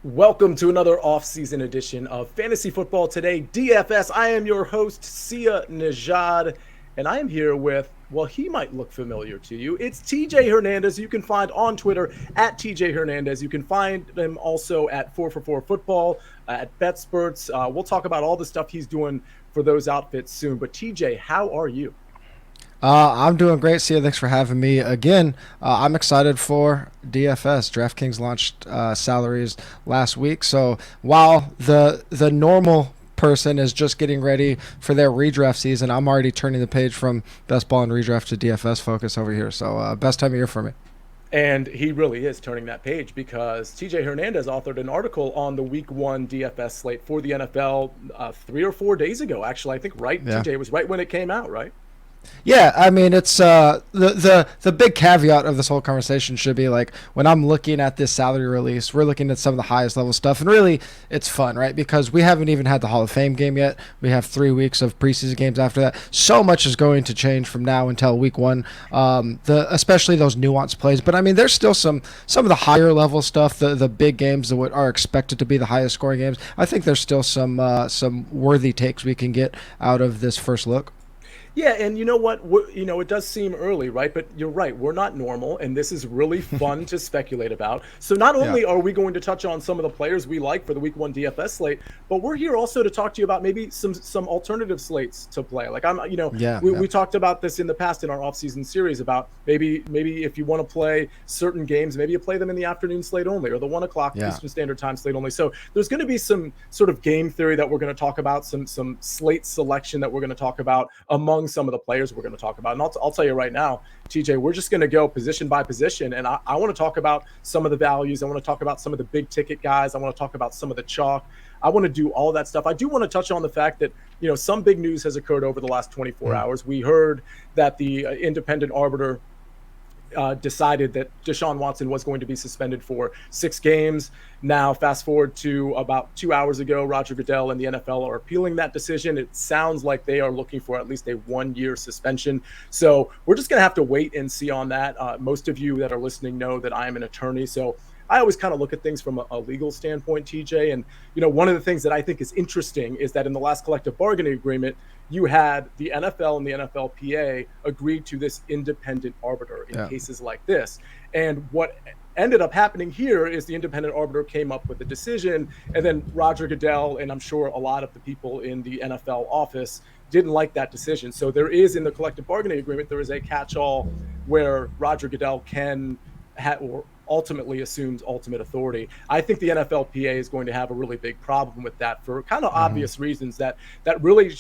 Welcome to another off-season edition of Fantasy Football Today DFS. I am your host, Sia Nejad, and I am here with, well, he might look familiar to you. It's TJ Hernandez. You can find on Twitter at TJ Hernandez. You can find him also at 4for4 Football, at BetSperts. We'll talk about all the stuff he's doing for those outfits soon. But TJ, how are you? I'm doing great, Sia. Thanks for having me again. I'm excited for DFS. DraftKings launched salaries last week, so while the normal person is just getting ready for their redraft season, I'm already turning the page from best ball and redraft to DFS focus over here. So best time of year for me. And he really is turning that page because TJ Hernandez authored an article on the Week 1 DFS slate for the NFL 3 or 4 days ago. Actually, I think TJ, it was right when it came out, right? Yeah, I mean, it's the big caveat of this whole conversation should be like when I'm looking at this salary release, we're looking at some of the highest level stuff, and really it's fun, right? Because we haven't even had the Hall of Fame game yet. We have 3 weeks of preseason games after that. So much is going to change from now until Week 1, especially those nuanced plays. But I mean, there's still some of the higher level stuff, the big games that are expected to be the highest scoring games. I think there's still some worthy takes we can get out of this first look. Yeah, and you know what? It does seem early, right? But you're right. We're not normal, and this is really fun to speculate about. So not only are we going to touch on some of the players we like for the Week 1 DFS slate, but we're here also to talk to you about maybe some alternative slates to play. Like we talked about this in the past in our offseason series about maybe if you want to play certain games, maybe you play them in the afternoon slate only or the 1 o'clock Eastern Standard Time slate only. So there's going to be some sort of game theory that we're going to talk about, some slate selection that we're going to talk about among some of the players we're going to talk about. And I'll tell you right now, TJ, we're just going to go position by position. And I want to talk about some of the values. I want to talk about some of the big ticket guys. I want to talk about some of the chalk. I want to do all that stuff. I do want to touch on the fact that, some big news has occurred over the last 24 hours. We heard that the independent arbiter decided that Deshaun Watson was going to be suspended for 6 games. Now, fast forward to about 2 hours ago, Roger Goodell and the NFL are appealing that decision. It sounds like they are looking for at least a 1-year suspension. So we're just going to have to wait and see on that. Most of you that are listening know that I am an attorney, so I always kind of look at things from a legal standpoint, TJ. And, one of the things that I think is interesting is that in the last collective bargaining agreement, you had the NFL and the NFLPA agreed to this independent arbiter in cases like this. And what ended up happening here is the independent arbiter came up with a decision, and then Roger Goodell, and I'm sure a lot of the people in the NFL office didn't like that decision. So there is, in the collective bargaining agreement, there is a catch-all where Roger Goodell can or ultimately assumes ultimate authority. I think the NFLPA is going to have a really big problem with that for kind of obvious reasons that really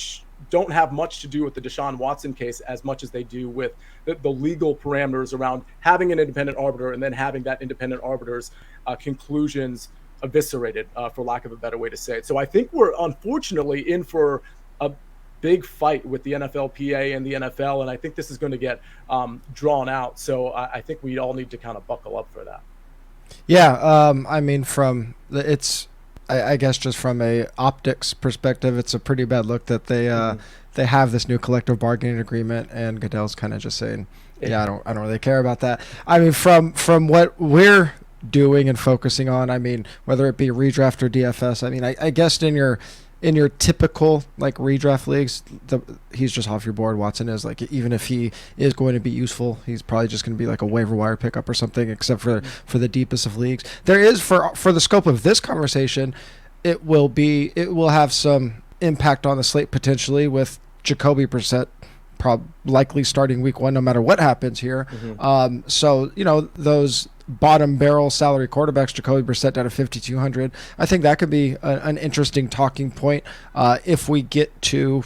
don't have much to do with the Deshaun Watson case as much as they do with the legal parameters around having an independent arbiter and then having that independent arbiter's conclusions eviscerated, for lack of a better way to say it. So I think we're unfortunately in for a big fight with the NFLPA and the NFL, and I think this is going to get drawn out. So I think we all need to kind of buckle up for that. Yeah, I mean, I guess just from a optics perspective, it's a pretty bad look that they have this new collective bargaining agreement, and Goodell's kind of just saying, I don't really care about that. I mean, from what we're doing and focusing on, I mean, whether it be redraft or DFS, I mean, I guess in your typical like redraft leagues, he's just off your board. Watson is, like, even if he is going to be useful, he's probably just going to be like a waiver wire pickup or something, except for the deepest of leagues. There is, for the scope of this conversation, it will have some impact on the slate potentially with Jacoby Brissett likely starting Week 1 no matter what happens here. So those bottom barrel salary quarterbacks, Jacoby Brissett down to 5,200. I think that could be an interesting talking point if we get to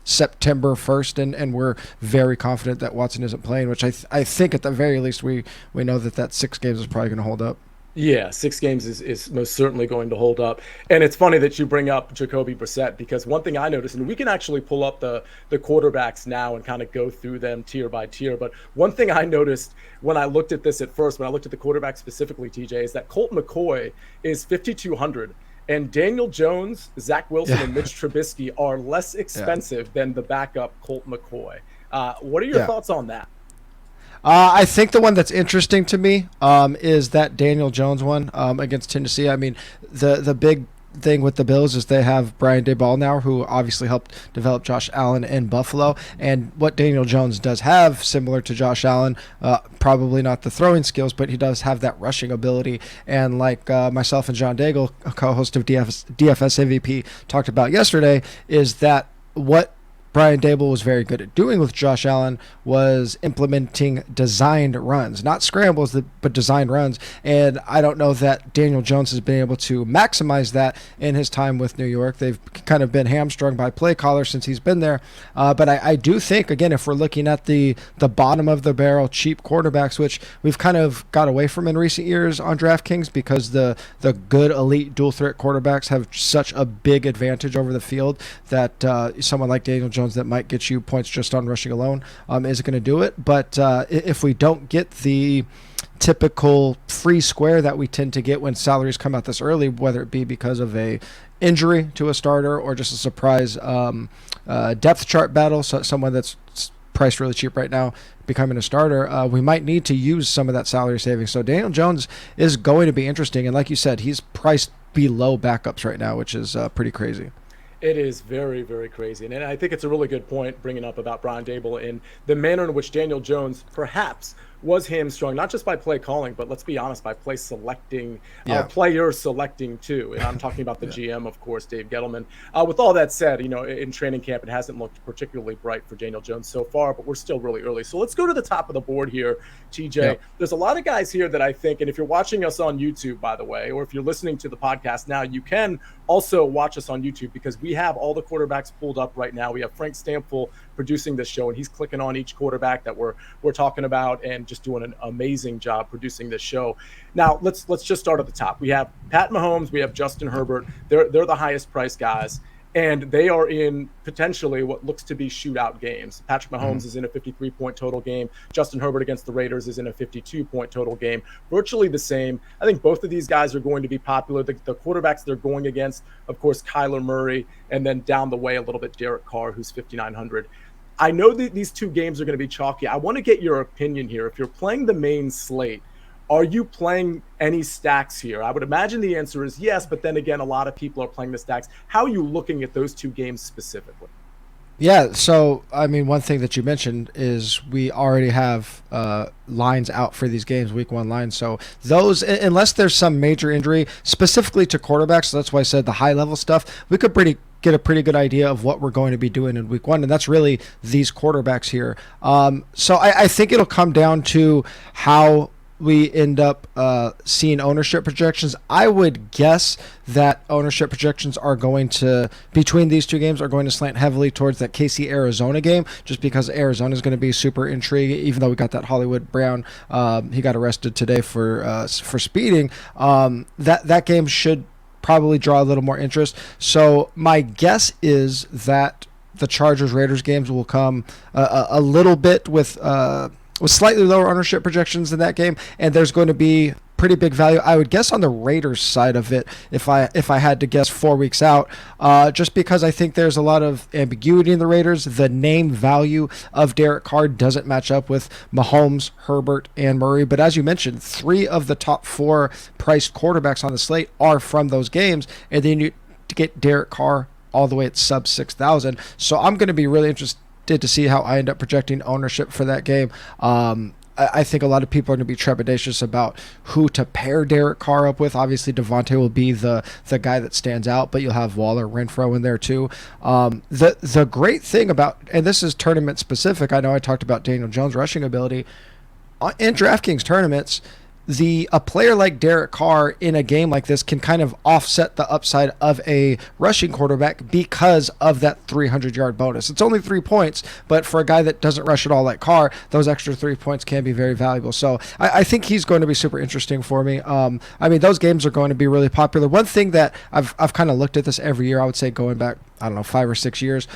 September 1st and we're very confident that Watson isn't playing, which I think at the very least we know that 6 games is probably going to hold up. Yeah, 6 games is most certainly going to hold up. And it's funny that you bring up Jacoby Brissett, because one thing I noticed, and we can actually pull up the quarterbacks now and kind of go through them tier by tier, but one thing I noticed when I looked at this at first, when I looked at the quarterback specifically, TJ, is that Colt McCoy is 5,200. And Daniel Jones, Zach Wilson, and Mitch Trubisky are less expensive than the backup Colt McCoy. What are your thoughts on that? I think the one that's interesting to me is that Daniel Jones one against Tennessee. I mean, the big thing with the Bills is they have Brian Daboll now, who obviously helped develop Josh Allen in Buffalo. And what Daniel Jones does have, similar to Josh Allen, probably not the throwing skills, but he does have that rushing ability. And like myself and John Daigle, a co-host of DFS MVP, talked about yesterday, is that what Brian Daboll was very good at doing with Josh Allen was implementing designed runs, not scrambles, but designed runs. And I don't know that Daniel Jones has been able to maximize that in his time with New York. They've kind of been hamstrung by play callers since he's been there. But I do think, again, if we're looking at the bottom of the barrel cheap quarterbacks, which we've kind of got away from in recent years on DraftKings because the good elite dual threat quarterbacks have such a big advantage over the field that someone like Daniel Jones that might get you points just on rushing alone isn't going to do it. But if we don't get the typical free square that we tend to get when salaries come out this early, whether it be because of a injury to a starter or just a surprise depth chart battle, so someone that's priced really cheap right now becoming a starter, we might need to use some of that salary savings. So Daniel Jones is going to be interesting. And like you said, he's priced below backups right now, which is pretty crazy. It is very, very crazy. And I think it's a really good point bringing up about Brian Daboll and the manner in which Daniel Jones perhaps was hamstrung, not just by play calling, but let's be honest, by play selecting, player selecting too. And I'm talking about the GM, of course, Dave Gettleman. With all that said, in training camp, it hasn't looked particularly bright for Daniel Jones so far, but we're still really early. So let's go to the top of the board here, TJ. Yep. There's a lot of guys here that I think, and if you're watching us on YouTube, by the way, or if you're listening to the podcast now, you can also watch us on YouTube because we have all the quarterbacks pulled up right now. We have Frank Stampfel producing this show, and he's clicking on each quarterback that we're talking about and just doing an amazing job producing this show. Now, let's just start at the top. We have Pat Mahomes, we have Justin Herbert. They're the highest priced guys, and they are in potentially what looks to be shootout games. Patrick Mahomes is in a 53-point total game. Justin Herbert against the Raiders is in a 52-point total game. Virtually the same. I think both of these guys are going to be popular. The quarterbacks they're going against, of course, Kyler Murray, and then down the way a little bit, Derek Carr, who's 5,900. I know that these two games are going to be chalky. I want to get your opinion here. If you're playing the main slate, are you playing any stacks here? I would imagine the answer is yes, but then again, a lot of people are playing the stacks. How are you looking at those two games specifically? Yeah, so, I mean, one thing that you mentioned is we already have lines out for these games, week one lines. So those, unless there's some major injury, specifically to quarterbacks, so that's why I said the high-level stuff, we could get a pretty good idea of what we're going to be doing in week one, and that's really these quarterbacks here. So I think it'll come down to how we end up seeing ownership projections. I would guess that ownership projections are going to, between these two games, are going to slant heavily towards that KC-Arizona game, just because Arizona is going to be super intriguing, even though we got that Hollywood Brown. He got arrested today for speeding. That game should probably draw a little more interest. So my guess is that the Chargers-Raiders games will come a little bit with slightly lower ownership projections in that game, and there's going to be pretty big value, I would guess, on the Raiders side of it if I had to guess 4 weeks out, just because I think there's a lot of ambiguity in the Raiders. The name value of Derek Carr doesn't match up with Mahomes, Herbert, and Murray, but as you mentioned, 3 of the top 4 priced quarterbacks on the slate are from those games, and then you get Derek Carr all the way at sub 6,000. So I'm going to be really interested to see how I end up projecting ownership for that game. I think a lot of people are going to be trepidatious about who to pair Derek Carr up with. Obviously, Devontae will be the guy that stands out, but you'll have Waller, Renfro in there too. The great thing about, and this is tournament specific, I know I talked about Daniel Jones' rushing ability. In DraftKings tournaments, a player like Derek Carr in a game like this can kind of offset the upside of a rushing quarterback because of that 300-yard bonus. It's only 3 points, but for a guy that doesn't rush at all like Carr, those extra 3 points can be very valuable. So I think he's going to be super interesting for me. I mean, those games are going to be really popular. One thing that I've kind of looked at this every year, I would say going back, 5 or 6 years,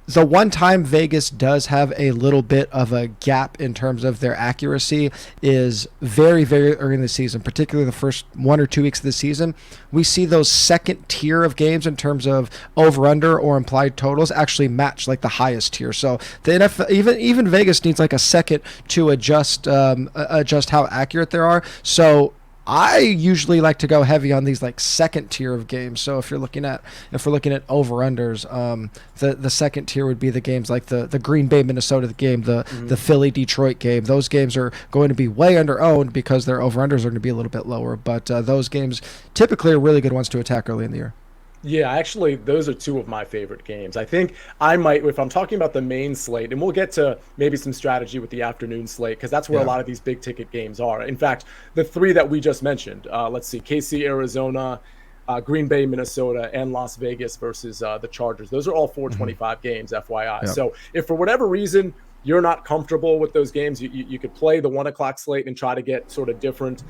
The one time Vegas does have a little bit of a gap in terms of their accuracy is very, very early in the season, particularly the first 1 or 2 weeks of the season. We see those second tier of games in terms of over/under or implied totals actually match like the highest tier. So the NFL, even Vegas needs like a second to adjust how accurate they are. So I usually like to go heavy on these like second tier of games. So if we're looking at over/unders, the second tier would be the games like the Green Bay Minnesota game, the Philly Detroit game. Those games are going to be way under owned because their over/unders are going to be a little bit lower. But those games typically are really good ones to attack early in the year. Yeah, actually, those are two of my favorite games. I think I might, if I'm talking about the main slate, and we'll get to maybe some strategy with the afternoon slate, because that's where a lot of these big ticket games are. In fact, the three that we just mentioned, let's see, KC, Arizona, Green Bay, Minnesota, and Las Vegas versus the Chargers. Those are all 425 games, FYI. Yep. So if for whatever reason you're not comfortable with those games, you could play the 1 o'clock slate and try to get sort of different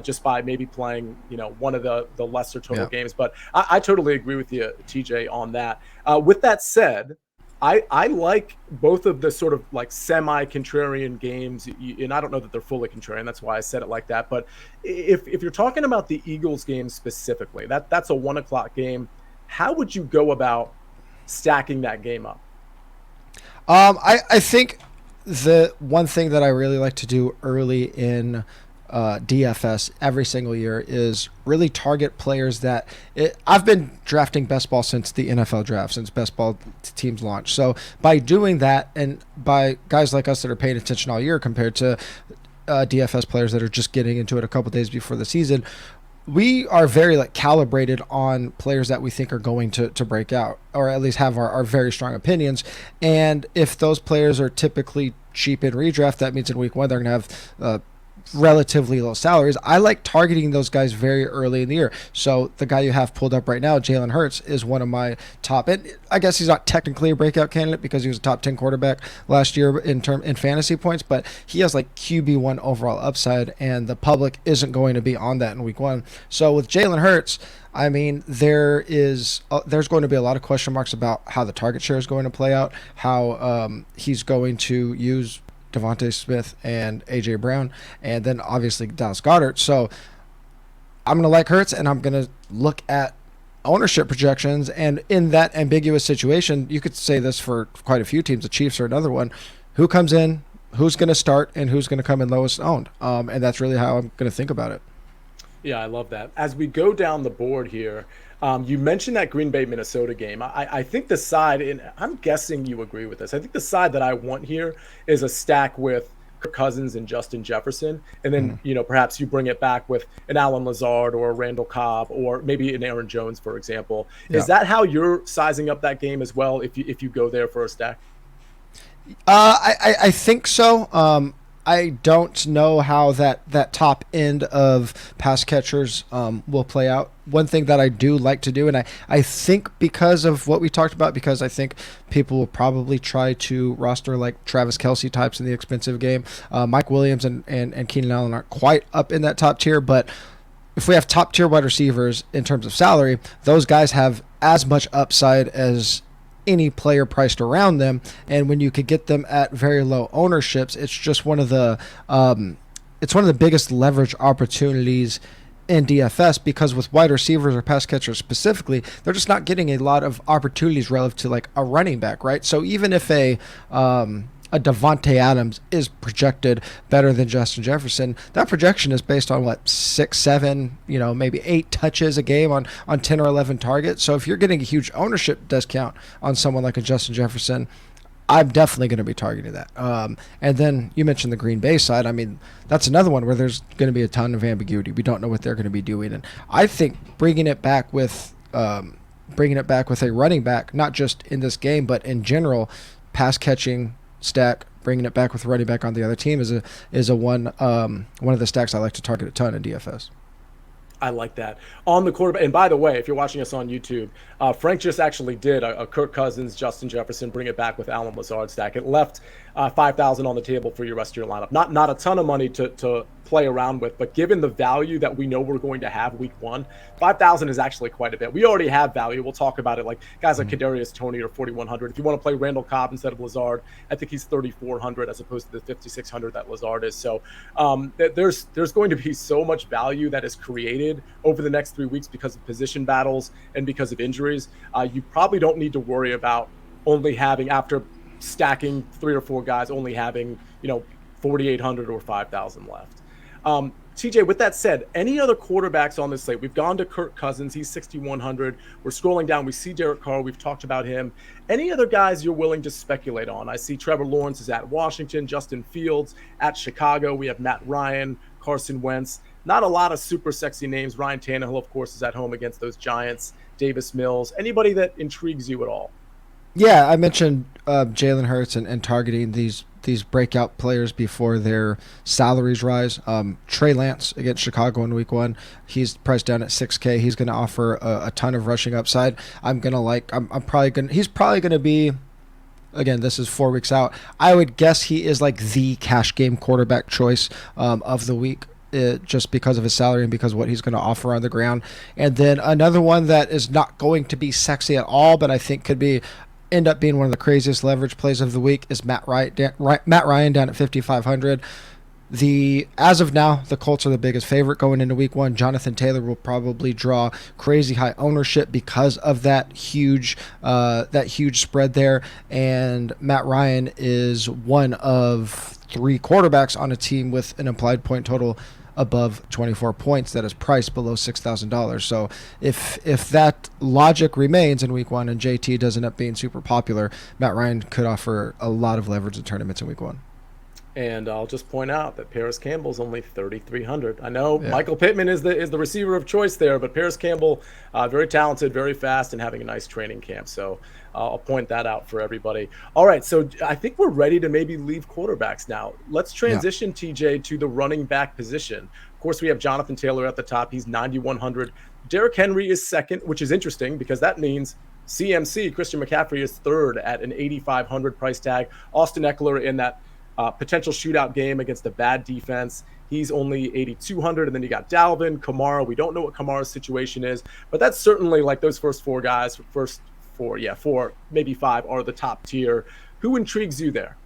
just by maybe playing, one of the lesser total games. But I totally agree with you, TJ, on that. With that said, I like both of the sort of like semi-contrarian games, and I don't know that they're fully contrarian. That's why I said it like that. But if you're talking about the Eagles game specifically, that's a 1 o'clock game. How would you go about stacking that game up? I think the one thing that I really like to do early in DFS every single year is really target players that I've been drafting best ball since the NFL draft, since best ball teams launched. So by doing that, and by guys like us that are paying attention all year compared to DFS players that are just getting into it a couple days before the season, we are very calibrated on players that we think are going to break out, or at least have our very strong opinions. And if those players are typically cheap in redraft, that means in week 1 they're going to have relatively low salaries. I like targeting those guys very early in the year. So the guy you have pulled up right now, Jalen Hurts, is one of my top. And I guess he's not technically a breakout candidate because he was a top 10 quarterback last year in fantasy points, but he has like QB1 overall upside, and the public isn't going to be on that in week 1. So with Jalen Hurts, I mean, there's going to be a lot of question marks about how the target share is going to play out, how he's going to use Devontae Smith and A.J. Brown, and then obviously Dallas Goedert. So I'm going to like Hurts, and I'm going to look at ownership projections. And in that ambiguous situation, you could say this for quite a few teams. The Chiefs are another one. Who comes in, who's going to start, and who's going to come in lowest owned? And that's really how I'm going to think about it. Yeah, I love that. As we go down the board here, you mentioned that Green Bay, Minnesota game. I think the side, and I'm guessing you agree with this, I think the side that I want here is a stack with Kirk Cousins and Justin Jefferson. And then, perhaps you bring it back with an Allen Lazard or a Randall Cobb or maybe an Aaron Jones, for example. Is that how you're sizing up that game as well if you go there for a stack? I think so. I don't know how that top end of pass catchers will play out. One thing that I do like to do, and I think because of what we talked about, because I think people will probably try to roster like Travis Kelce types in the expensive game. Mike Williams and Keenan Allen aren't quite up in that top tier, but if we have top tier wide receivers in terms of salary, those guys have as much upside as any player priced around them, and when you could get them at very low ownerships, it's just one of the biggest leverage opportunities in DFS, because with wide receivers or pass catchers specifically, they're just not getting a lot of opportunities relative to like a running back, right? So even if a Devontae Adams is projected better than Justin Jefferson, that projection is based on 6, 7, maybe 8 touches a game on 10 or 11 targets. So if you're getting a huge ownership discount on someone like a Justin Jefferson, I'm definitely going to be targeting that. And then you mentioned the Green Bay side. I mean, that's another one where there's going to be a ton of ambiguity. We don't know what they're going to be doing, and I think bringing it back with a running back, not just in this game but in general, pass catching stack, bringing it back with running back on the other team is a one of the stacks I like to target a ton in DFS. I like that. On the quarterback, and by the way, if you're watching us on YouTube, Frank just actually did a Kirk Cousins, Justin Jefferson, bring it back with Allen Lazard stack. It left 5,000 on the table for your rest of your lineup. Not a ton of money to play around with. But given the value that we know we're going to have week one, 5,000 is actually quite a bit. We already have value. We'll talk about it. Like guys like Kadarius Toney are 4,100. If you want to play Randall Cobb instead of Lazard, I think he's 3,400 as opposed to the 5,600 that Lazard is. So there's going to be so much value that is created over the next 3 weeks because of position battles and because of injuries. You probably don't need to worry about only having, after stacking 3 or 4 guys, only having 4,800 or 5,000 left. TJ, with that said, any other quarterbacks on this slate? We've gone to Kirk Cousins. He's 6,100. We're scrolling down. We see Derek Carr. We've talked about him. Any other guys you're willing to speculate on? I see Trevor Lawrence is at Washington, Justin Fields at Chicago. We have Matt Ryan, Carson Wentz. Not a lot of super sexy names. Ryan Tannehill, of course, is at home against those Giants. Davis Mills. Anybody that intrigues you at all? Yeah, I mentioned Jalen Hurts and targeting these breakout players before their salaries rise. Trey Lance against Chicago in week 1, he's priced down at $6K. He's going to offer a ton of rushing upside. He's probably going to be, again, this is 4 weeks out. I would guess he is like the cash game quarterback choice of the week. Just because of his salary and because of what he's going to offer on the ground. And then another one that is not going to be sexy at all, but I think could end up being one of the craziest leverage plays of the week is Matt Ryan down at 5,500. As of now, the Colts are the biggest favorite going into week 1. Jonathan Taylor will probably draw crazy high ownership because of that huge spread there. And Matt Ryan is one of 3 quarterbacks on a team with an implied point total above 24 points that is priced below $6,000. So if that logic remains in week 1 and JT doesn't end up being super popular, Matt Ryan could offer a lot of leverage in tournaments in week 1. And I'll just point out that Paris Campbell's only 3,300. I know Michael Pittman is the receiver of choice there, but Paris Campbell, very talented, very fast, and having a nice training camp. So I'll point that out for everybody. All right, so I think we're ready to maybe leave quarterbacks now. Let's transition, TJ, to the running back position. Of course, we have Jonathan Taylor at the top. He's 9,100. Derrick Henry is second, which is interesting because that means CMC, Christian McCaffrey, is third at an 8,500 price tag. Austin Eckler in that potential shootout game against a bad defense, he's only 8,200. And then you got Dalvin, Kamara. We don't know what Kamara's situation is, but that's certainly like those first 4 guys, four, maybe 5 are the top tier. Who intrigues you there?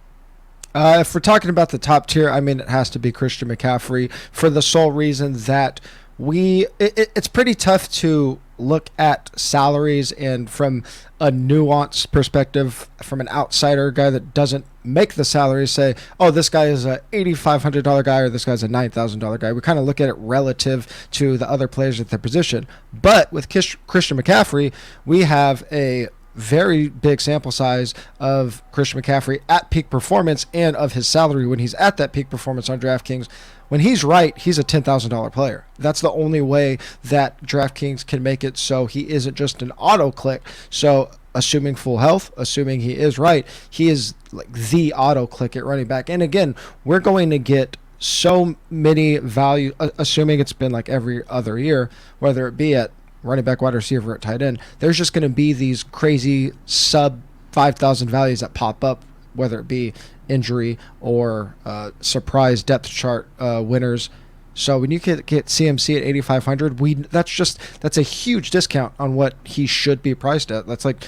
If we're talking about the top tier, I mean, it has to be Christian McCaffrey for the sole reason that it's pretty tough to look at salaries and from a nuanced perspective, from an outsider guy that doesn't make the salary, say, oh, this guy is a $8,500 guy or this guy's a $9,000 guy. We kind of look at it relative to the other players at their position. But with Christian McCaffrey, we have a very big sample size of Christian McCaffrey at peak performance and of his salary when he's at that peak performance on DraftKings. When he's right, he's a $10,000 player. That's the only way that DraftKings can make it so he isn't just an auto click. So assuming full health, assuming he is right, he is like the auto click at running back. And again, we're going to get so many value, assuming it's been like every other year, whether it be at running back, wide receiver, or tight end, there's just going to be these crazy sub 5,000 values that pop up, whether it be injury or surprise depth chart winners. So when you get CMC at 8,500, that's a huge discount on what he should be priced at. That's like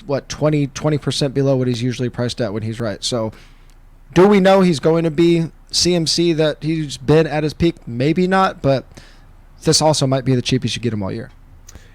what 20% below what he's usually priced at when he's right. So do we know he's going to be CMC that he's been at his peak? Maybe not, but this also might be the cheapest you get him all year.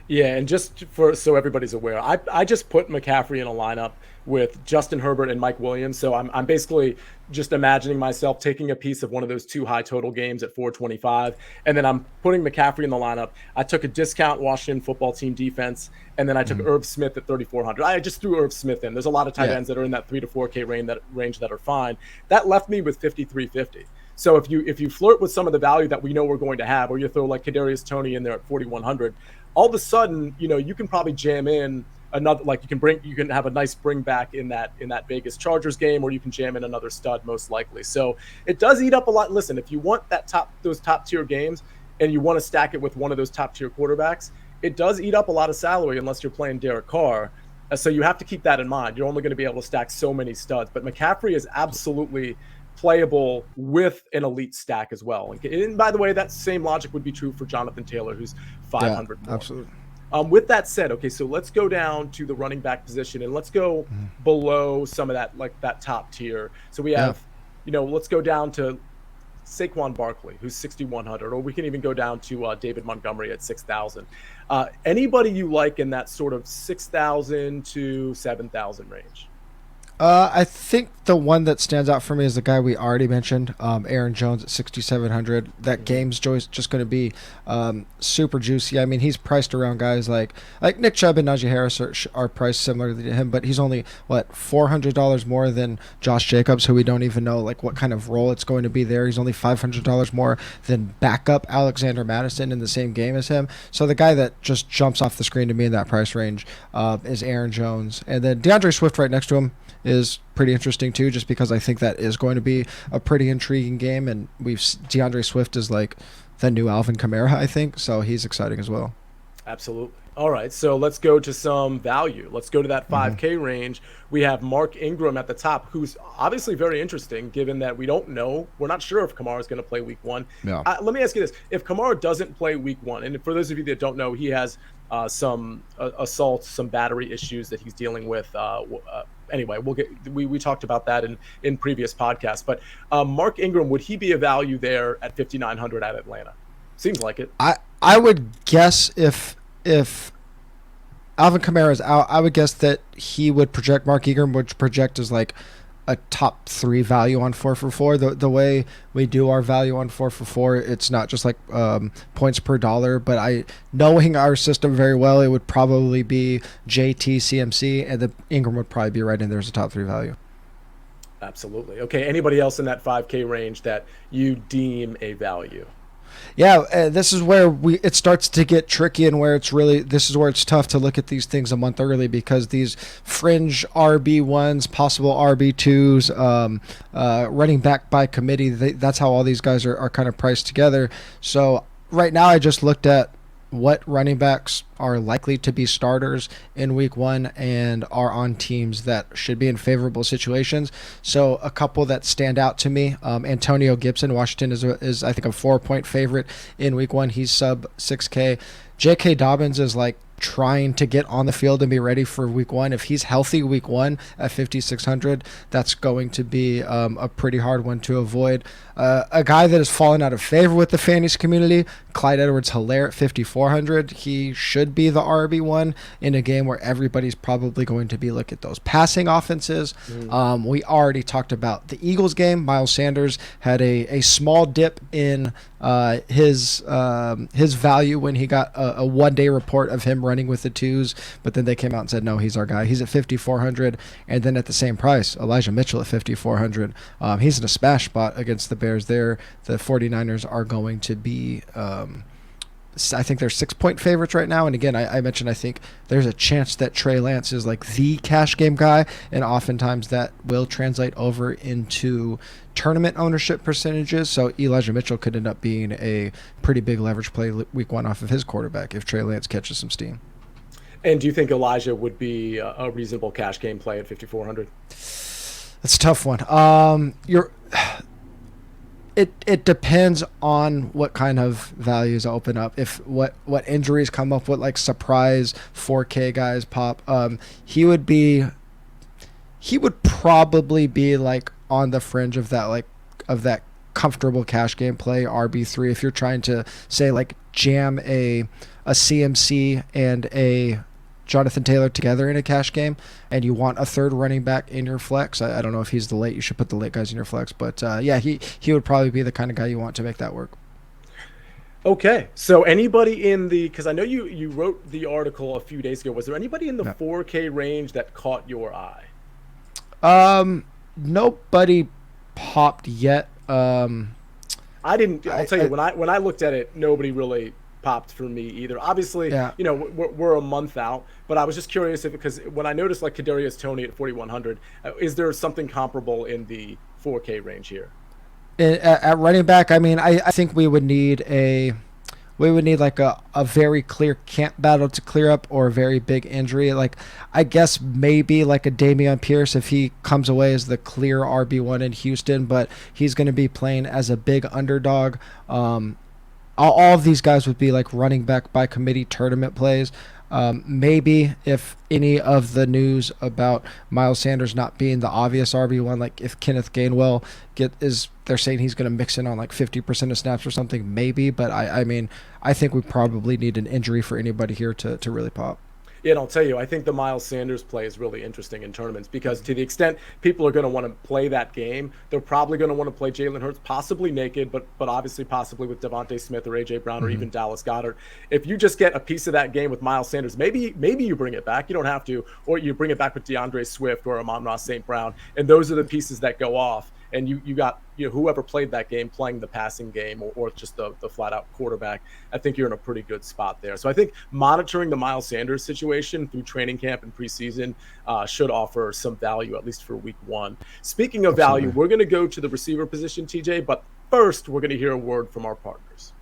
Yeah, and just so everybody's aware, I just put McCaffrey in a lineup with Justin Herbert and Mike Williams. So I'm basically just imagining myself taking a piece of one of those 2 high total games at 425, and then I'm putting McCaffrey in the lineup. I took a discount Washington football team defense, and then I took Irv Smith at 3,400. I just threw Irv Smith in. There's a lot of tight ends that are in that 3 to 4K range that are fine. That left me with 5,350. So if you flirt with some of the value that we know we're going to have, or you throw like Kadarius Toney in there at 4,100, all of a sudden, you can probably jam in another, like you can have a nice bring back in that Vegas Chargers game, or you can jam in another stud most likely. So it does eat up a lot. Listen, if you want those top tier games and you want to stack it with one of those top tier quarterbacks, it does eat up a lot of salary unless you're playing Derek Carr. So you have to keep that in mind. You're only going to be able to stack so many studs, but McCaffrey is absolutely playable with an elite stack as well. And by the way, that same logic would be true for Jonathan Taylor, who's 500 more. Absolutely. With that said, okay, so let's go down to the running back position and let's go below some of that, like that top tier. So we have, let's go down to Saquon Barkley, who's 6,100, or we can even go down to David Montgomery at 6,000. Anybody you like in that sort of 6,000 to 7,000 range? I think the one that stands out for me is the guy we already mentioned, Aaron Jones at 6,700. That game's just going to be super juicy. I mean, he's priced around guys like Nick Chubb and Najee Harris are priced similar to him, but he's only $400 more than Josh Jacobs, who we don't even know what kind of role it's going to be there. He's only $500 more than backup Alexander Madison in the same game as him. So the guy that just jumps off the screen to me in that price range is Aaron Jones, and then DeAndre Swift right next to him is pretty interesting too, just because I think that is going to be a pretty intriguing game, and DeAndre Swift is like the new Alvin Kamara, I think, so he's exciting as well. Absolutely. All right, so let's go to some value. Let's go to that 5K range. We have Mark Ingram at the top, who's obviously very interesting, given that we're not sure if Kamara is going to play week one. Yeah. Let me ask you this. If Kamara doesn't play week one, and for those of you that don't know, he has some assault, some battery issues that he's dealing with. Anyway, we talked about that in previous podcasts. But Mark Ingram, would he be a value there at 5,900 at Atlanta? Seems like it. I would guess if Alvin Kamara is out, I would guess that he would project, Mark Ingram would project as like a top 3 value on 4for4. The way we do our value on 4for4, it's not just like points per dollar, but knowing our system very well, it would probably be JT, CMC, and the Ingram would probably be right in there as a top 3 value. Absolutely. Okay, anybody else in that 5K range that you deem a value? Yeah, this is where it starts to get tricky, and this is where it's tough to look at these things a month early, because these fringe RB1s, possible RB2s, running back by committee, that's how all these guys are kind of priced together. So right now I just looked at what running backs are likely to be starters in week one and are on teams that should be in favorable situations. So a couple that stand out to me, Antonio Gibson, Washington is I think a 4-point favorite in week one. He's sub 6K. J.K. Dobbins is like trying to get on the field and be ready for week one. If he's healthy week one at 5,600, that's going to be a pretty hard one to avoid. A guy that has fallen out of favor with the fantasy community, Clyde Edwards-Helaire at 5,400. He should be the RB1 in a game where everybody's probably going to be looking at those passing offenses. We already talked about the Eagles game. Miles Sanders had a small dip in his value when he got a one-day report of him running with the twos, but then they came out and said, no, he's our guy. He's at 5,400, and then at the same price, Elijah Mitchell at 5,400. He's in a smash spot against the Bears there. The 49ers are going to be, I think they're 6-point favorites right now. And again, I mentioned, I think there's a chance that Trey Lance is like the cash game guy, and oftentimes that will translate over into tournament ownership percentages. So Elijah Mitchell could end up being a pretty big leverage play week one off of his quarterback if Trey Lance catches some steam. And do you think Elijah would be a reasonable cash game play at 5,400? That's a tough one. It depends on what kind of values open up. If what injuries come up, what like surprise 4K guys pop, he would probably be like on the fringe of that comfortable cash game play RB3. If you're trying to say like jam a CMC and a Jonathan Taylor together in a cash game, and you want a third running back in your flex. I don't know if he's the late. You should put the late guys in your flex, but yeah, he would probably be the kind of guy you want to make that work. Okay, so anybody because I know you wrote the article a few days ago. Was there anybody in the 4K range that caught your eye? Nobody popped yet. I didn't. I'll tell you, when I looked at it, nobody really popped for me either. Obviously, we're a month out, but I was just curious because when I noticed like Kadarius Toney at 4,100, is there something comparable in the 4K range here? At running back, I mean, I think we would need we would need like a very clear camp battle to clear up, or a very big injury. Like, I guess maybe like a Dameon Pierce if he comes away as the clear RB1 in Houston, but he's going to be playing as a big underdog. All of these guys would be like running back by committee tournament plays. Maybe if any of the news about Miles Sanders not being the obvious RB1, like if Kenneth Gainwell they're saying he's going to mix in on like 50% of snaps or something, maybe. But I mean, I think we probably need an injury for anybody here to really pop. Yeah, and I'll tell you, I think the Miles Sanders play is really interesting in tournaments because to the extent people are going to want to play that game, they're probably going to want to play Jalen Hurts, possibly naked, but obviously possibly with Devontae Smith or A.J. Brown or even Dallas Goedert. If you just get a piece of that game with Miles Sanders, maybe you bring it back. You don't have to, or you bring it back with DeAndre Swift or Amon-Ra St. Brown, and those are the pieces that go off. And you got whoever played that game playing the passing game or just the flat out quarterback. I think you're in a pretty good spot there. So I think monitoring the Miles Sanders situation through training camp and preseason should offer some value, at least for week one. Speaking of value, we're going to go to the receiver position, TJ, but first we're going to hear a word from our partners.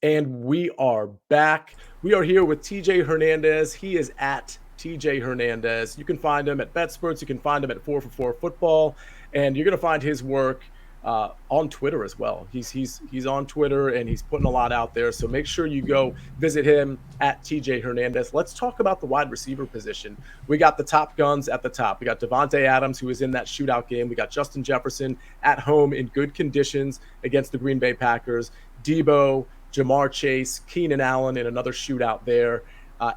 And we are back. We are here with TJ Hernandez. He is at TJ Hernandez. You can find him at BetSports. You can find him at 4for4 Football. And you're going to find his work on Twitter as well. He's on Twitter and he's putting a lot out there. So make sure you go visit him at TJ Hernandez. Let's talk about the wide receiver position. We got the top guns at the top. We got Davante Adams, who was in that shootout game. We got Justin Jefferson at home in good conditions against the Green Bay Packers. Debo, Jamar Chase, Keenan Allen in another shootout there.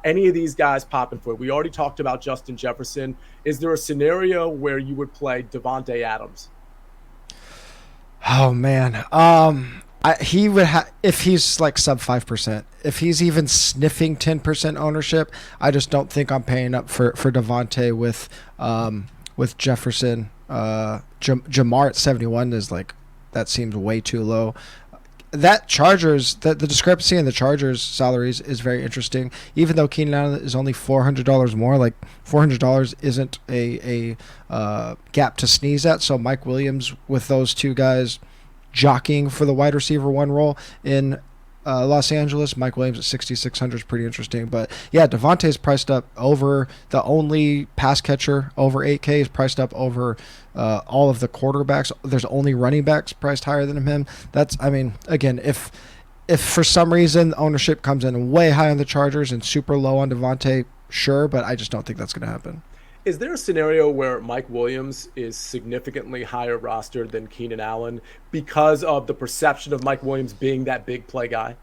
Any of these guys popping for it? We already talked about Justin Jefferson. Is there a scenario where you would play Davante Adams? Oh man, he would if he's like sub 5%. If he's even sniffing 10% ownership, I just don't think I'm paying up for Davante with Jefferson. Jamar at 71 is like, that seems way too low. That Chargers, the discrepancy in the Chargers salaries is very interesting. Even though Keenan Allen is only $400 more, like $400 isn't a gap to sneeze at. So Mike Williams with those two guys jockeying for the wide receiver one role in Los Angeles, Mike Williams at 6,600 is pretty interesting. But yeah, Davante's priced up over, the only pass catcher over 8K is priced up over all of the quarterbacks. There's only running backs priced higher than him. That's, I mean, again, if for some reason ownership comes in way high on the Chargers and super low on Davante, sure, but I just don't think that's going to happen. Is there a scenario where Mike Williams is significantly higher rostered than Keenan Allen because of the perception of Mike Williams being that big play guy?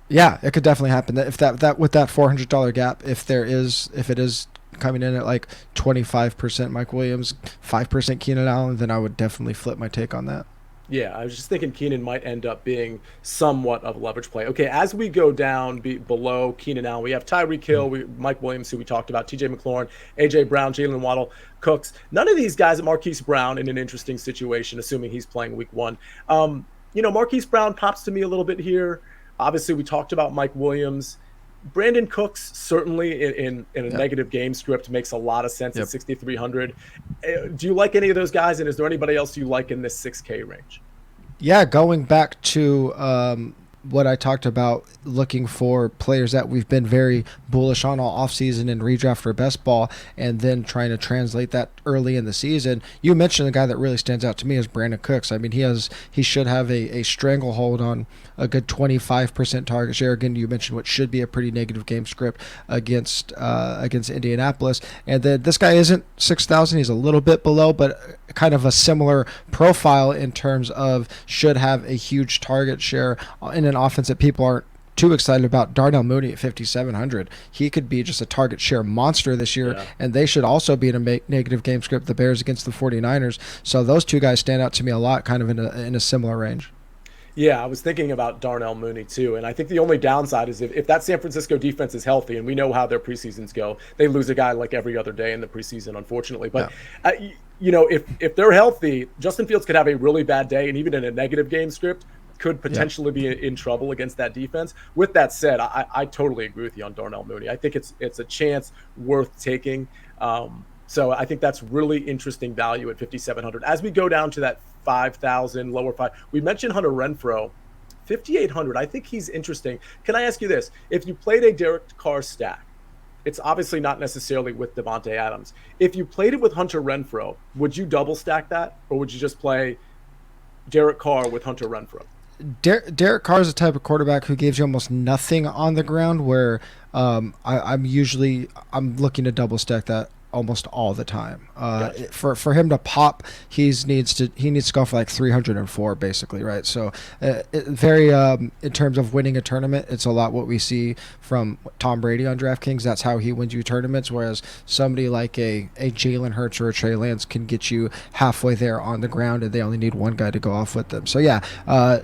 Yeah, it could definitely happen. If that with that $400 gap, if it is coming in at like 25% Mike Williams, 5% Keenan Allen, then I would definitely flip my take on that. Yeah, I was just thinking Keenan might end up being somewhat of a leverage play. Okay, as we go down below Keenan Allen, we have Tyreek Hill, Mike Williams, who we talked about, TJ McLaurin, A.J. Brown, Jalen Waddle, Cooks. None of these guys, Marquise Brown, in an interesting situation, assuming he's playing week one. Marquise Brown pops to me a little bit here. Obviously, we talked about Mike Williams. Brandon Cooks, certainly in a negative game script, makes a lot of sense at 6,300. Do you like any of those guys, and is there anybody else you like in this 6K range? Yeah, going back to what I talked about, looking for players that we've been very bullish on all offseason and redraft for best ball, and then trying to translate that early in the season. You mentioned the guy that really stands out to me is Brandon Cooks. I mean, he should have a stranglehold on a good 25% target share. Again, you mentioned what should be a pretty negative game script against Indianapolis. And then this guy isn't 6,000. He's a little bit below, but kind of a similar profile in terms of should have a huge target share in an offense that people aren't too excited about. Darnell Mooney at 5,700. He could be just a target share monster this year, and they should also be in a negative game script, the Bears against the 49ers. So those two guys stand out to me a lot, kind of in a similar range. Yeah, I was thinking about Darnell Mooney too, and I think the only downside is if that San Francisco defense is healthy, and we know how their preseasons go, they lose a guy like every other day in the preseason, unfortunately. But if they're healthy, Justin Fields could have a really bad day, and even in a negative game script, could potentially be in trouble against that defense. With that said, I totally agree with you on Darnell Mooney. I think it's a chance worth taking. So I think that's really interesting value at 5,700. As we go down to that 5,000, lower five, we mentioned Hunter Renfrow, 5,800. I think he's interesting. Can I ask you this? If you played a Derek Carr stack, it's obviously not necessarily with Devontae Adams. If you played it with Hunter Renfrow, would you double stack that, or would you just play Derek Carr with Hunter Renfrow? Derek Carr is the type of quarterback who gives you almost nothing on the ground, where I'm looking to double stack that almost all the time. Gotcha. For him to pop, he needs to go for like 304 basically, right? So very in terms of winning a tournament, it's a lot what we see from Tom Brady on DraftKings. That's how he wins you tournaments, whereas somebody like a Jalen Hurts or a Trey Lance can get you halfway there on the ground, and they only need one guy to go off with them. So yeah,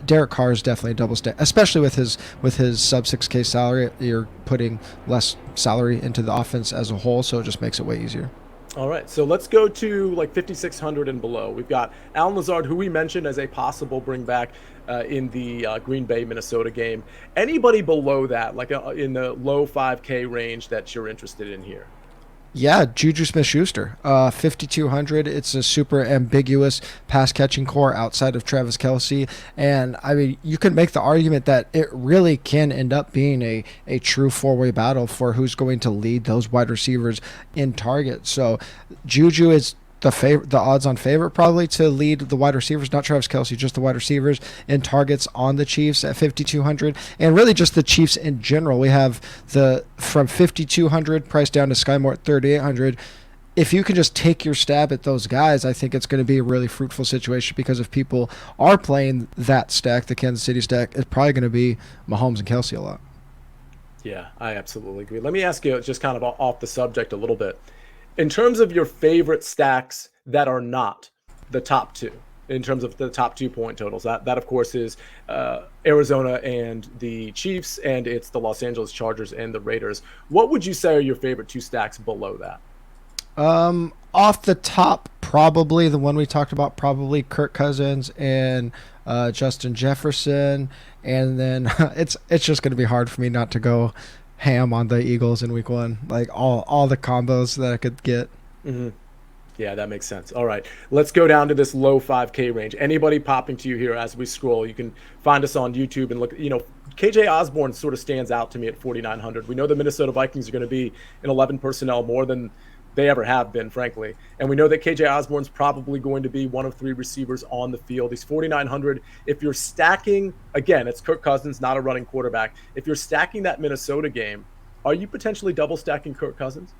Derek Carr is definitely a double stack, especially with his sub 6K salary. You're putting less salary into the offense as a whole, so it just makes it way easier. All right, so let's go to like 5,600 and below. We've got Allen Lazard, who we mentioned as a possible bring back in the Green Bay, Minnesota game. Anybody below that, like in the low 5K range that you're interested in here? Yeah, Juju Smith-Schuster, 5,200. It's a super ambiguous pass-catching core outside of Travis Kelce. And, I mean, you can make the argument that it really can end up being a true four-way battle for who's going to lead those wide receivers in target. So, Juju is the odds-on favorite probably to lead the wide receivers, not Travis Kelce, just the wide receivers in targets on the Chiefs at 5,200, and really just the Chiefs in general. We have from 5,200 price down to Sky Moore at 3,800. If you can just take your stab at those guys, I think it's going to be a really fruitful situation, because if people are playing that stack, the Kansas City stack, it's probably going to be Mahomes and Kelce a lot. Yeah, I absolutely agree. Let me ask you, just kind of off the subject a little bit, in terms of your favorite stacks that are not the top two, in terms of the top 2 point totals, that of course is Arizona and the Chiefs, and it's the Los Angeles Chargers and the Raiders. What would you say are your favorite two stacks below that? Off the top, probably the one we talked about, probably Kirk Cousins and Justin Jefferson, and then it's just going to be hard for me not to go ham on the Eagles in week 1, like all the combos that I could get. Mm-hmm. Yeah, that makes sense. All right, let's go down to this low 5K range. Anybody popping to you here as we scroll? You can find us on YouTube and look. KJ Osborne sort of stands out to me at 4,900. We know the Minnesota Vikings are going to be in 11 personnel more than they ever have been, frankly. And we know that KJ Osborne's probably going to be one of 3 receivers on the field. He's 4,900. If you're stacking, again, it's Kirk Cousins, not a running quarterback. If you're stacking that Minnesota game, are you potentially double stacking Kirk Cousins?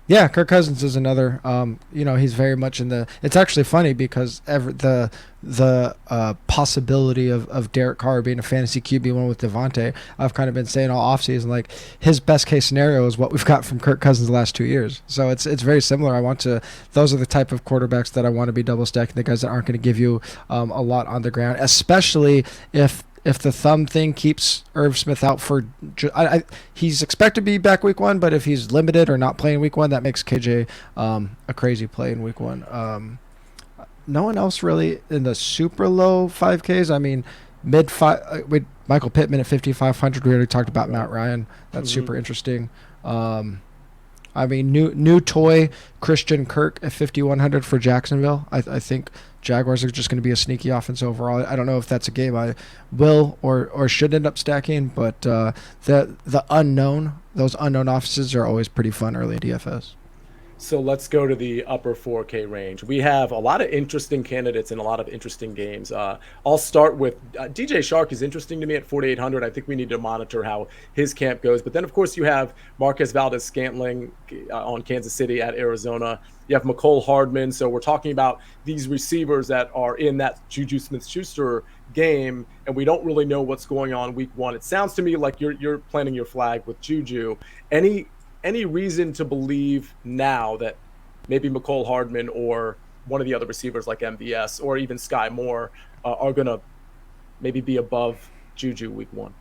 Yeah, Kirk Cousins is another. He's very much in the. It's actually funny because the possibility of Derek Carr being a fantasy QB1 with Devontae, I've kind of been saying all offseason, like his best case scenario is what we've got from Kirk Cousins the last 2 years. So it's very similar. Those are the type of quarterbacks that I want to be double stacking, the guys that aren't going to give you a lot on the ground, especially if the thumb thing keeps Irv Smith out for, he's expected to be back week 1, but if he's limited or not playing week 1, that makes KJ a crazy play in week 1. No one else really in the super low 5Ks. I mean, mid 5 with Michael Pittman at 5,500. We already talked about Matt Ryan. That's super interesting. I mean, new toy Christian Kirk at 5,100 for Jacksonville. I think Jaguars are just going to be a sneaky offense overall. I don't know if that's a game I will or should end up stacking, but the unknown, those unknown offenses are always pretty fun early in DFS. So let's go to the upper 4K range. We have a lot of interesting candidates and a lot of interesting games. I'll start with DJ Chark is interesting to me at 4,800. I think we need to monitor how his camp goes. But then, of course, you have Marquez Valdez-Scantling on Kansas City at Arizona. You have McCole Hardman. So we're talking about these receivers that are in that Juju Smith-Schuster game, and we don't really know what's going on week 1. It sounds to me like you're planting your flag with Juju. Any reason to believe now that maybe McCole Hardman or one of the other receivers like MVS or even Sky Moore are going to maybe be above Juju week 1?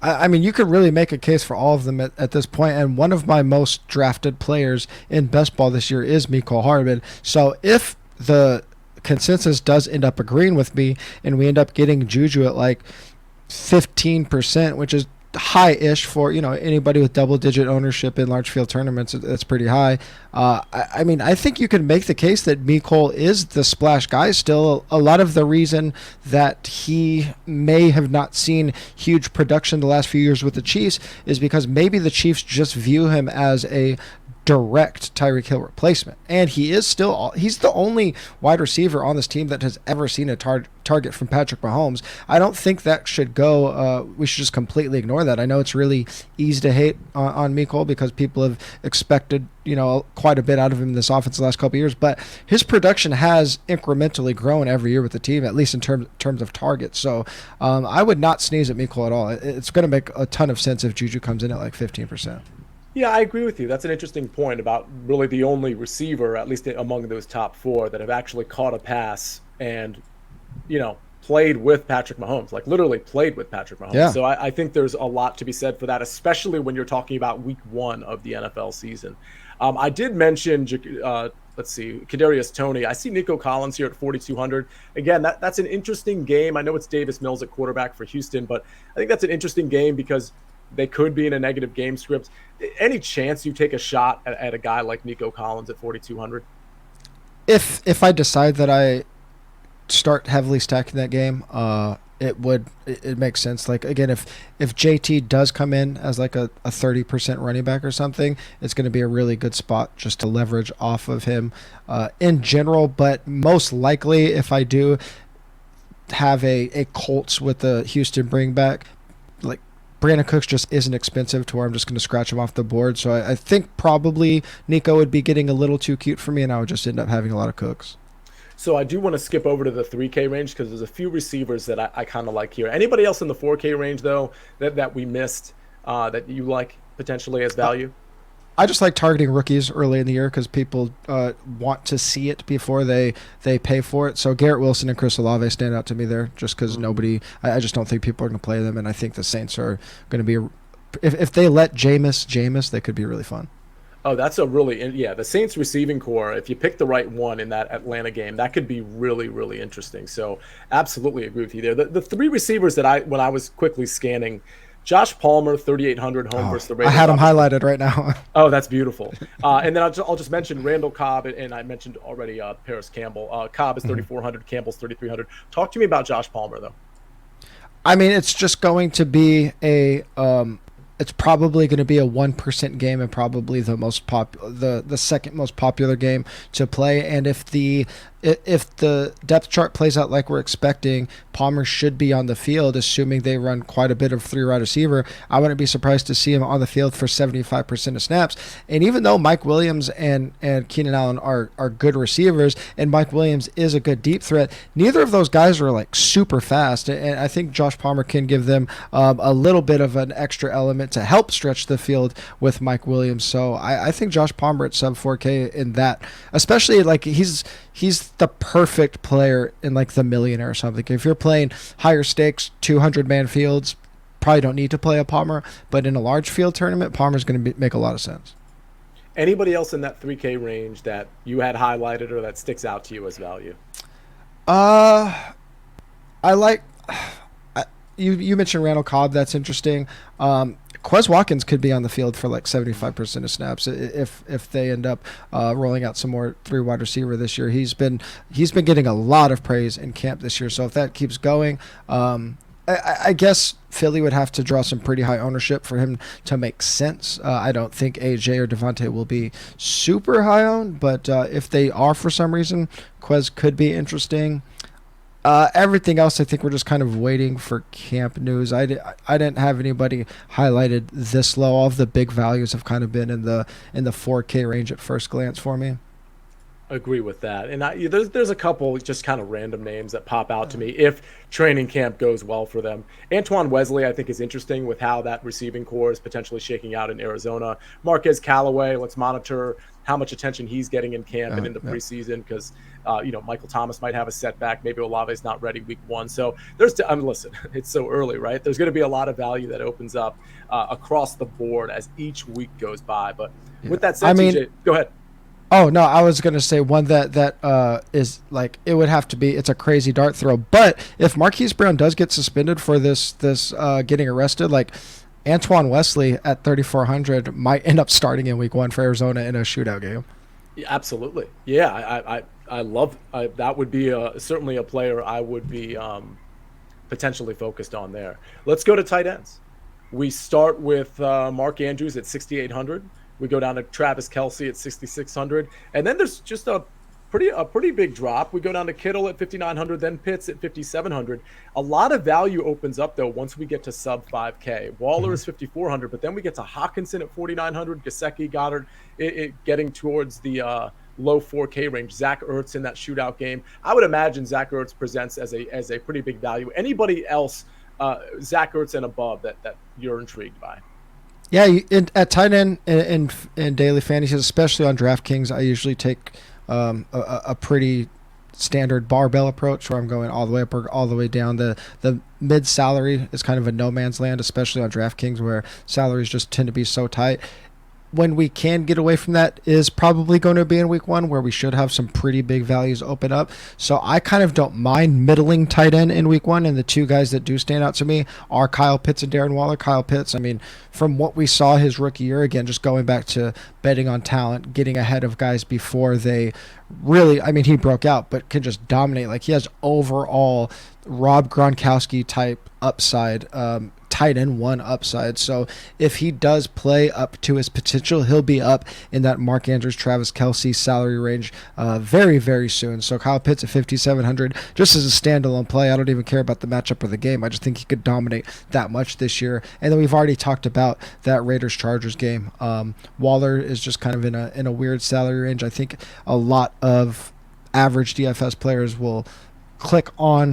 I mean, you could really make a case for all of them at this point, and one of my most drafted players in best ball this year is McCole Hardman. So if the consensus does end up agreeing with me and we end up getting Juju at like 15%, which is high-ish for anybody with double-digit ownership in large field tournaments. It's pretty high. I mean, I think you can make the case that Mecole is the splash guy still. A lot of the reason that he may have not seen huge production the last few years with the Chiefs is because maybe the Chiefs just view him as a direct Tyreek Hill replacement, and he's the only wide receiver on this team that has ever seen a target from Patrick Mahomes. I don't think that should go. We should just completely ignore that. I know it's really easy to hate on Mecole because people have expected quite a bit out of him in this offense the last couple of years, but his production has incrementally grown every year with the team, at least in terms of targets. So I would not sneeze at Mecole at all. It's going to make a ton of sense if Juju comes in at like 15%. Yeah, I agree with you. That's an interesting point about really the only receiver, at least among those top four, that have actually caught a pass and, played with Patrick Mahomes, like literally played with Patrick Mahomes. Yeah. So I think there's a lot to be said for that, especially when you're talking about week 1 of the NFL season. I did mention, Kadarius Toney. I see Nico Collins here at 4,200. Again, that's an interesting game. I know it's Davis Mills at quarterback for Houston, but I think that's an interesting game because they could be in a negative game script. Any chance you take a shot at a guy like Nico Collins at 4,200? If I decide that I start heavily stacking that game, it makes sense. Like, again, if JT does come in as like a 30% running back or something, it's going to be a really good spot just to leverage off of him in general. But most likely, if I do have a Colts with the Houston bring back, like, Brandon Cooks just isn't expensive to where I'm just going to scratch him off the board. So I think probably Nico would be getting a little too cute for me, and I would just end up having a lot of Cooks. So I do want to skip over to the 3K range because there's a few receivers that I kind of like here. Anybody else in the 4K range, though, that we missed that you like potentially as value? I just like targeting rookies early in the year because people want to see it before they pay for it. So Garrett Wilson and Chris Olave stand out to me there just because I just don't think people are going to play them, and I think the Saints are going to be if they let Jameis, they could be really fun. Oh, that's the Saints receiving core, if you pick the right one in that Atlanta game, that could be really, really interesting. So absolutely agree with you there. The three receivers that when I was quickly scanning, Josh Palmer, 3,800 home versus the Raiders. I had him highlighted right now. Oh, that's beautiful. And then I'll just mention Randall Cobb, and I mentioned already Paris Campbell. Cobb is 3,400, Campbell's 3,300. Talk to me about Josh Palmer, though. I mean, it's just going to be it's probably going to be a 1% game and probably the second most popular game to play. And if the depth chart plays out like we're expecting, Palmer should be on the field, assuming they run quite a bit of three-wide receiver. I wouldn't be surprised to see him on the field for 75% of snaps. And even though Mike Williams and Keenan Allen are good receivers, and Mike Williams is a good deep threat, neither of those guys are like super fast. And I think Josh Palmer can give them a little bit of an extra element to help stretch the field with Mike Williams. So I think Josh Palmer at sub 4K in that, especially like he's the perfect player in like the millionaire or something. If you're playing higher stakes 200-man fields, probably don't need to play a Palmer, but in a large field tournament, Palmer's going to make a lot of sense. Anybody else in that 3K range that you had highlighted or that sticks out to you as value? I like you mentioned Randall Cobb. That's interesting. Quez Watkins could be on the field for like 75% of snaps if they end up rolling out some more three wide receiver this year. He's been getting a lot of praise in camp this year. So if that keeps going, I guess Philly would have to draw some pretty high ownership for him to make sense. I don't think AJ or Devontae will be super high owned, but if they are for some reason, Quez could be interesting. Everything else, I think we're just kind of waiting for camp news. I didn't have anybody highlighted this low. All of the big values have kind of been in the 4K range at first glance for me. Agree with that. And there's a couple just kind of random names that pop out to me if training camp goes well for them. Antoine Wesley, I think, is interesting with how that receiving core is potentially shaking out in Arizona. Marquez Callaway, let's monitor how much attention he's getting in camp and in the preseason because, Michael Thomas might have a setback. Maybe Olave's not ready week 1. So listen, it's so early, right? There's going to be a lot of value that opens up across the board as each week goes by. But with that said, TJ, go ahead. Oh, no, I was going to say one that is like it would have to be it's a crazy dart throw. But if Marquise Brown does get suspended for this getting arrested, like Antoine Wesley at 3,400 might end up starting in week 1 for Arizona in a shootout game. Yeah, absolutely. Yeah, I love that. Would be certainly a player I would be potentially focused on there. Let's go to tight ends. We start with Mark Andrews at 6,800. We go down to Travis Kelce at 6,600, and then there's just a pretty big drop. We go down to Kittle at 5,900, then Pitts at 5,700. A lot of value opens up though once we get to sub 5K. Waller is 5,400, but then we get to Hawkinson at 4,900, Gesicki, Goddard, getting towards the low 4K range. Zach Ertz in that shootout game. I would imagine Zach Ertz presents as a pretty big value. Anybody else, Zach Ertz and above, that you're intrigued by? Yeah, at tight end in daily fantasies, especially on DraftKings, I usually take a pretty standard barbell approach where I'm going all the way up or all the way down. The mid salary is kind of a no man's land, especially on DraftKings where salaries just tend to be so tight. When we can get away from that is probably going to be in week 1 where we should have some pretty big values open up. So I kind of don't mind middling tight end in week 1. And the two guys that do stand out to me are Kyle Pitts and Darren Waller. Kyle Pitts, I mean, from what we saw his rookie year, again, just going back to betting on talent, getting ahead of guys before they really, I mean, he broke out, but can just dominate. Like he has overall Rob Gronkowski type upside, tight end 1 upside. So if he does play up to his potential, he'll be up in that Mark Andrews, Travis Kelce salary range very, very soon. So Kyle Pitts at 5,700, just as a standalone play. I don't even care about the matchup or the game. I just think he could dominate that much this year. And then we've already talked about that Raiders-Chargers game. Waller is just kind of in a weird salary range. I think a lot of average DFS players will click on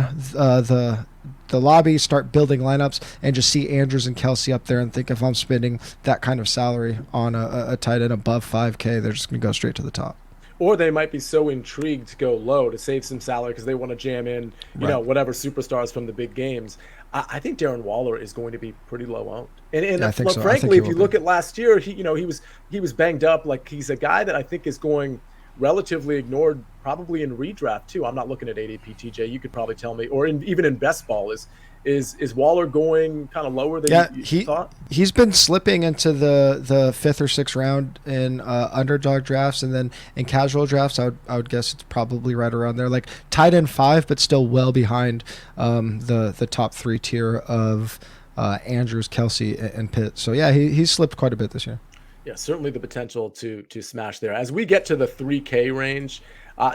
the lobby, start building lineups, and just see Andrews and Kelce up there and think if I'm spending that kind of salary on a tight end above 5K, they're just going to go straight to the top. Or they might be so intrigued to go low to save some salary because they want to jam in, you know, whatever superstars from the big games. I think Darren Waller is going to be pretty low owned. And I think so. Frankly, if you look at last year, he was banged up. Like he's a guy that I think is going relatively ignored, probably in redraft too. I'm not looking at ADP, TJ. You could probably tell me, or even in best ball, is Waller going kind of lower than you thought? He's been slipping into the 5th or 6th round in underdog drafts, and then in casual drafts, I would guess it's probably right around there, like tight end 5, but still well behind the top 3 tier of Andrews, Kelce, and Pitt. So yeah, he's slipped quite a bit this year. Yeah, certainly the potential to smash there. As we get to the 3K range,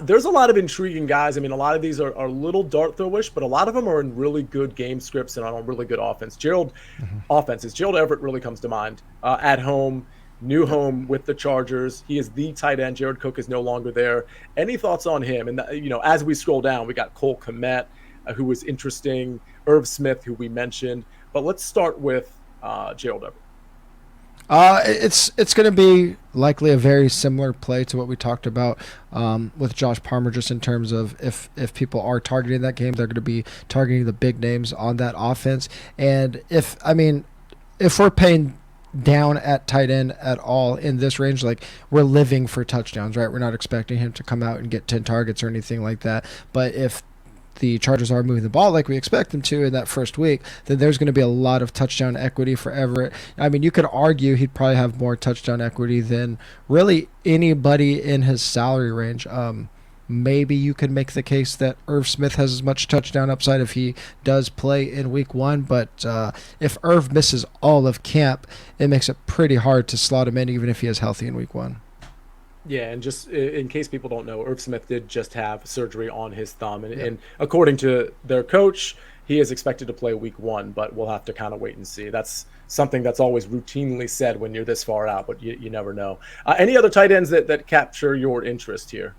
there's a lot of intriguing guys. I mean, a lot of these are a little dart throwish, but a lot of them are in really good game scripts and on really good offense. Gerald Everett really comes to mind. At home, new home with the Chargers. He is the tight end. Jared Cook is no longer there. Any thoughts on him? And as we scroll down, we got Cole Kmet, who was interesting. Irv Smith, who we mentioned. But let's start with Gerald Everett. It's going to be likely a very similar play to what we talked about with Josh Palmer, just in terms of if people are targeting that game, they're going to be targeting the big names on that offense. And if we're paying down at tight end at all in this range, like we're living for touchdowns, right? We're not expecting him to come out and get 10 targets or anything like that. But if the Chargers are moving the ball like we expect them to in that first week, then there's going to be a lot of touchdown equity for Everett. I mean, you could argue he'd probably have more touchdown equity than really anybody in his salary range. Maybe you could make the case that Irv Smith has as much touchdown upside if he does play in week 1, but if Irv misses all of camp, it makes it pretty hard to slot him in even if he is healthy in week 1. Yeah, and just in case people don't know, Irv Smith did just have surgery on his thumb. And according to their coach, he is expected to play week 1, but we'll have to kind of wait and see. That's something that's always routinely said when you're this far out, but you never know. Any other tight ends that capture your interest here?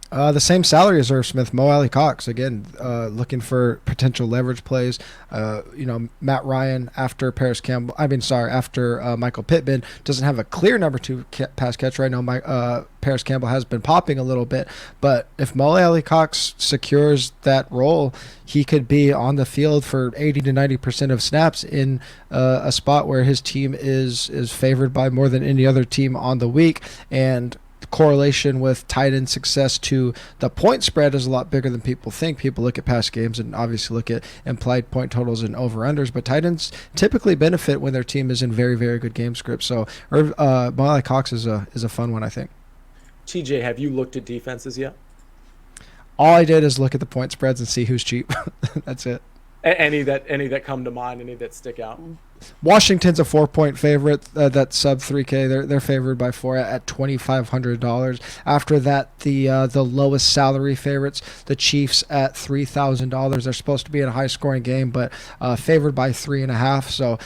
The same salary as Irv Smith, Mo Alley Cox. Again, looking for potential leverage plays. Matt Ryan after Michael Pittman doesn't have a clear number 2 pass catcher. I know Paris Campbell has been popping a little bit, but if Mo Alley Cox secures that role, he could be on the field for 80 to 90% of snaps in a spot where his team is favored by more than any other team on the week. And correlation with tight end success to the point spread is a lot bigger than people think. People look at past games and obviously look at implied point totals and over-unders, but tight ends typically benefit when their team is in very, very good game scripts. So Molly Cox is a fun one, I think. TJ, have you looked at defenses yet? All I did is look at the point spreads and see who's cheap. That's it. Any that come to mind, any that stick out? Washington's a 4-point favorite. That's sub 3K. They're favored by 4 at $2,500. After that, the lowest salary favorites, the Chiefs at $3,000. They're supposed to be in a high scoring game, but favored by 3.5. So.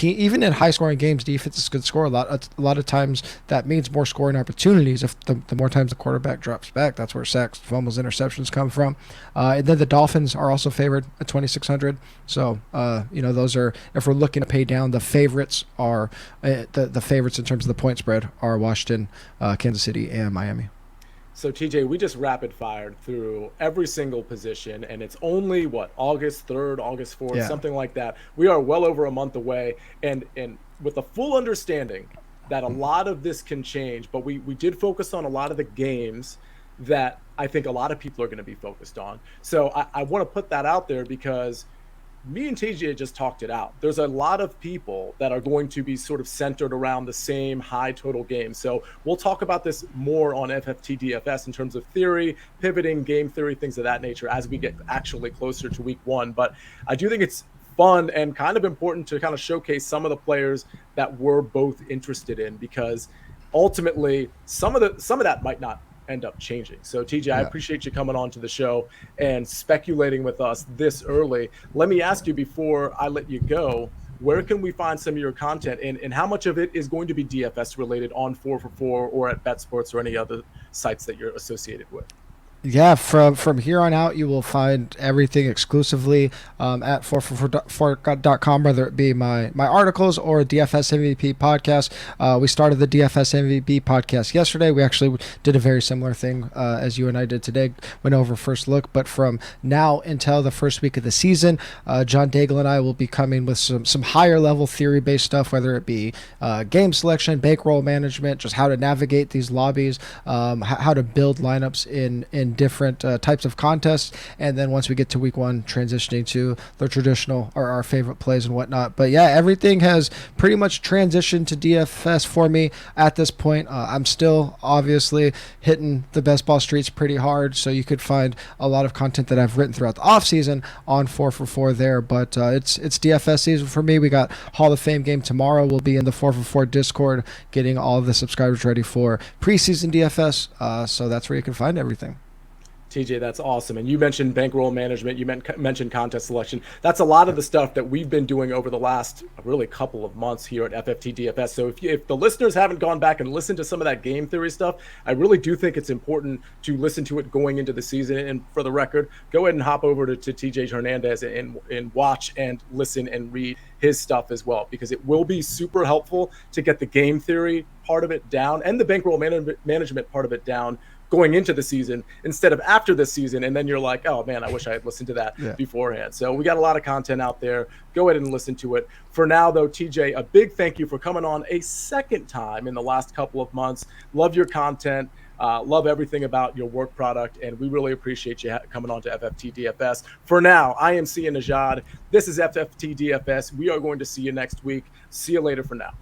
Even in high-scoring games, defenses could score a lot. A lot of times, that means more scoring opportunities. If the more times the quarterback drops back, that's where sacks, fumbles, interceptions come from. And then the Dolphins are also favored at 2,600. So, those are, if we're looking to pay down, the favorites are the favorites in terms of the point spread are Washington, Kansas City, and Miami. So, TJ, we just rapid fired through every single position, and it's only, August 3rd, August 4th, something like that. We are well over a month away, and with a full understanding that a lot of this can change, but we did focus on a lot of the games that I think a lot of people are going to be focused on. So I want to put that out there because me and TJ just talked it out. There's a lot of people that are going to be sort of centered around the same high total game. So we'll talk about this more on FFT DFS in terms of theory, pivoting, game theory, things of that nature as we get actually closer to week 1. But I do think it's fun and kind of important to kind of showcase some of the players that we're both interested in, because ultimately some of that might not end up changing. So TJ, I appreciate you coming on to the show and speculating with us this early. Let me ask you before I let you go, where can we find some of your content, and how much of it is going to be DFS related on 4for4 or at BetSports or any other sites that you're associated with? Yeah, from here on out, you will find everything exclusively at 4for4.com, whether it be my articles or DFS MVP podcast. We started the DFS MVP podcast yesterday. We actually did a very similar thing as you and I did today, went over first look. But from now until the first week of the season, John Daigle and I will be coming with some higher level theory-based stuff, whether it be game selection, bankroll management, just how to navigate these lobbies, how to build lineups in different types of contests, and then once we get to week 1, transitioning to the traditional or our favorite plays and whatnot. But yeah, everything has pretty much transitioned to DFS for me at this point. I'm still obviously hitting the best ball streets pretty hard, so you could find a lot of content that I've written throughout the off season on 4for4 there. But it's DFS season for me. We got Hall of Fame game tomorrow. We'll be in the 4for4 Discord getting all of the subscribers ready for preseason DFS, so that's where you can find everything. TJ, that's awesome. And you mentioned bankroll management. You mentioned contest selection. That's a lot of the stuff that we've been doing over the last really couple of months here at FFT DFS. So if the listeners haven't gone back and listened to some of that game theory stuff, I really do think it's important to listen to it going into the season. And for the record, go ahead and hop over to TJ Hernandez and watch and listen and read his stuff as well, because it will be super helpful to get the game theory part of it down and the bankroll management part of it down going into the season instead of after the season, and then you're like, oh man, I wish I had listened to that beforehand. So we got a lot of content out there. Go ahead and listen to it. For now though, TJ, a big thank you for coming on a second time in the last couple of months. Love your content. Love everything about your work product, and we really appreciate you coming on to FFT DFS. For now, I am Sia Nejad. This is FFT DFS. We are going to see you next week. See you later for now.